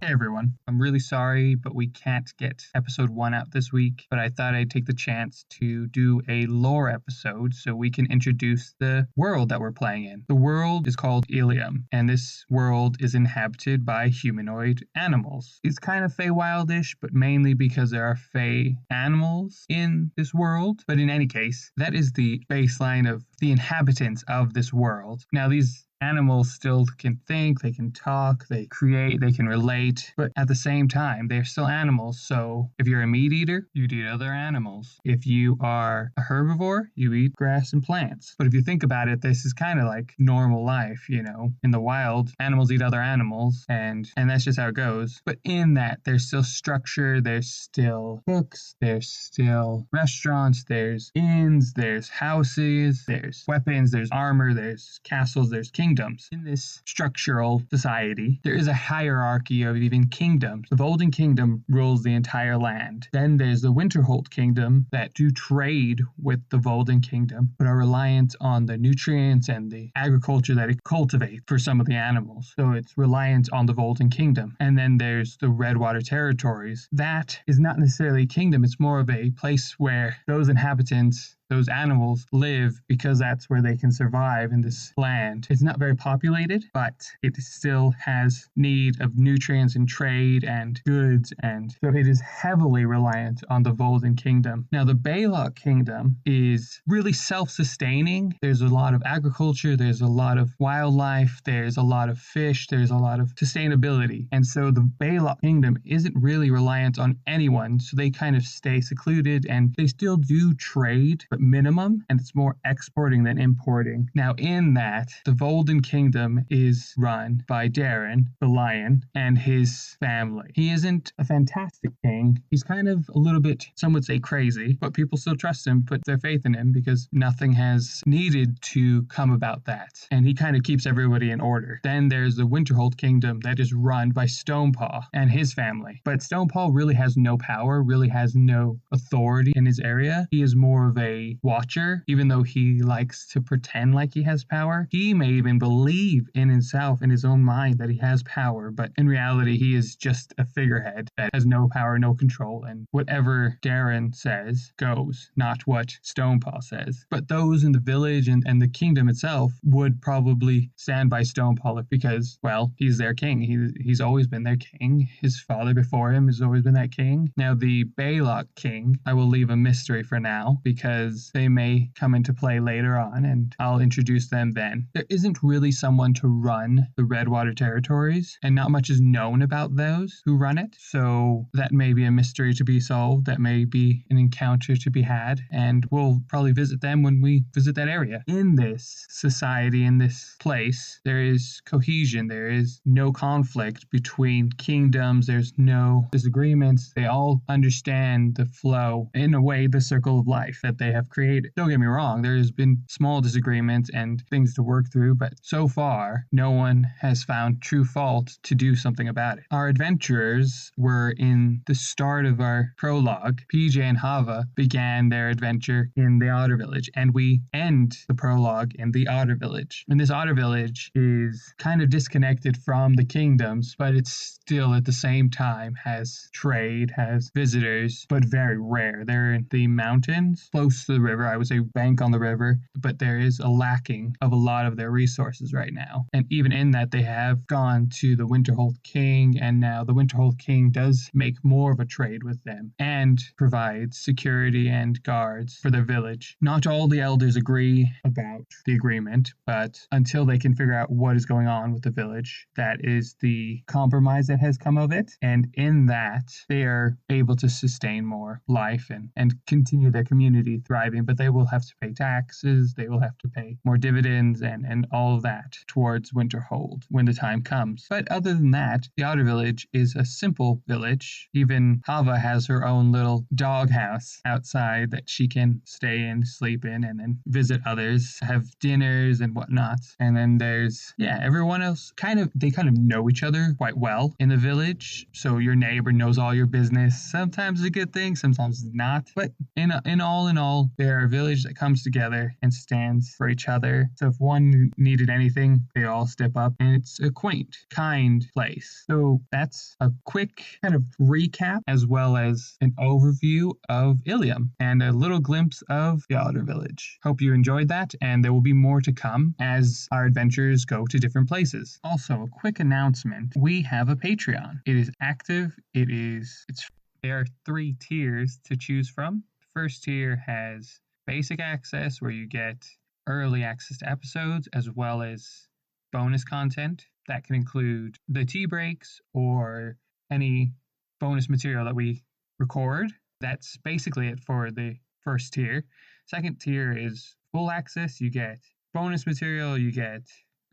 Hey everyone, I'm really sorry, but we can't get episode 1 out this week. But I thought I'd take the chance to do a lore episode so we can introduce the world that we're playing in. The world is called Ilium, and this world is inhabited by humanoid animals. It's kind of Feywildish, but mainly because there are Fey animals in this world. But in any case, that is the baseline of the inhabitants of this world. Now, these animals still can think, they can talk, they create, they can relate, but at the same time, they're still animals. So if you're a meat eater, you'd eat other animals. If you are a herbivore, you eat grass and plants. But if you think about it, this is kind of like normal life, In the wild, animals eat other animals, and that's just how it goes. But in that, there's still structure, there's still cooks, there's still restaurants, there's inns, there's houses, there's weapons, there's armor, there's castles, there's kingdoms. In this structural society, there is a hierarchy of even kingdoms. The Volden Kingdom rules the entire land. Then there's the Winterhold Kingdom that do trade with the Volden Kingdom, but are reliant on the nutrients and the agriculture that it cultivates for some of the animals. So it's reliant on the Volden Kingdom. And then there's the Redwater Territories. That is not necessarily a kingdom. It's more of a place where those inhabitants, those animals live because that's where they can survive in this land. It's not very populated, but it still has need of nutrients and trade and goods, and so it is heavily reliant on the Volden Kingdom. Now, the Balok Kingdom is really self-sustaining. There's a lot of agriculture, there's a lot of wildlife, there's a lot of fish, there's a lot of sustainability. And so the Balok Kingdom isn't really reliant on anyone, so they kind of stay secluded, and they still do trade, but minimum, and it's more exporting than importing. Now, in that, the Volden Kingdom is run by Darren, the lion, and his family. He isn't a fantastic king. He's kind of a little bit, some would say crazy, but people still trust him, put their faith in him, because nothing has needed to come about that. And he kind of keeps everybody in order. Then there's the Winterhold Kingdom that is run by Stonepaw and his family. But Stonepaw really has no power, really has no authority in his area. He is more of a watcher, even though he likes to pretend like he has power. He may even believe in himself, in his own mind, that he has power, but in reality, he is just a figurehead that has no power, no control, and whatever Darren says goes, not what Stonepaw says. But those in the village and the kingdom itself would probably stand by Stonepaw because, well, he's their king. He's always been their king. His father before him has always been that king. Now, the Balok king, I will leave a mystery for now because they may come into play later on, and I'll introduce them then. There isn't really someone to run the Redwater Territories, and not much is known about those who run it, so that may be a mystery to be solved, that may be an encounter to be had, and we'll probably visit them when we visit that area. In this society, in this place, there is cohesion, there is no conflict between kingdoms, there's no disagreements, they all understand the flow, in a way, the circle of life that they have created. Don't get me wrong, there's been small disagreements and things to work through, but so far, no one has found true fault to do something about it. Our adventurers were in the start of our prologue. PJ and Hava began their adventure in the Otter Village, and we end the prologue in the Otter Village. And this Otter Village is kind of disconnected from the kingdoms, but it's still at the same time has trade, has visitors, but very rare. They're in the mountains, close to the river, I would say bank on the river, but there is a lacking of a lot of their resources right now. And even in that, they have gone to the Winterhold King, and now the Winterhold King does make more of a trade with them and provides security and guards for their village. Not all the elders agree about the agreement, but until they can figure out what is going on with the village, that is the compromise that has come of it. And in that, they are able to sustain more life and continue their community thriving, but they will have to pay taxes, they will have to pay more dividends and all of that towards Winterhold when the time comes. But other than that, the Outer Village is a simple village. Even Hava has her own little doghouse outside that she can stay in, sleep in, and then visit others, have dinners and whatnot. And then there's, everyone else they kind of know each other quite well in the village. So your neighbor knows all your business. Sometimes it's a good thing, sometimes it's not. But in all, people. They're a village that comes together and stands for each other. So if one needed anything, they all step up, and it's a quaint, kind place. So that's a quick kind of recap as well as an overview of Ilium and a little glimpse of the Outer Village. Hope you enjoyed that, and there will be more to come as our adventures go to different places. Also, a quick announcement. We have a Patreon. It is active. There are 3 tiers to choose from. The first tier has basic access, where you get early access to episodes as well as bonus content. That can include the tea breaks or any bonus material that we record. That's basically it for the first tier. Second tier is full access. You get bonus material, you get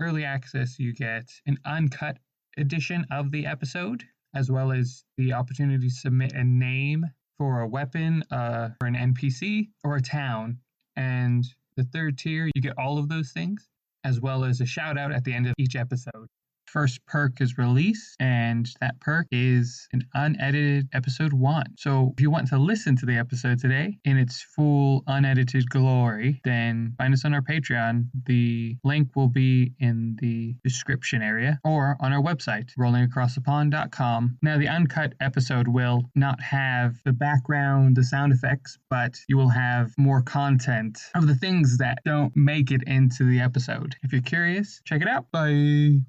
early access, you get an uncut edition of the episode, as well as the opportunity to submit a name for a weapon, for an NPC, or a town. And the third tier, you get all of those things, as well as a shout out at the end of each episode. First perk is released, and that perk is an unedited episode 1. So if you want to listen to the episode today in its full unedited glory, then find us on our Patreon. The link will be in the description area or on our website, rollingacrossthepond.com. Now, the uncut episode will not have the background, the sound effects, but you will have more content of the things that don't make it into the episode. If you're curious, check it out. Bye.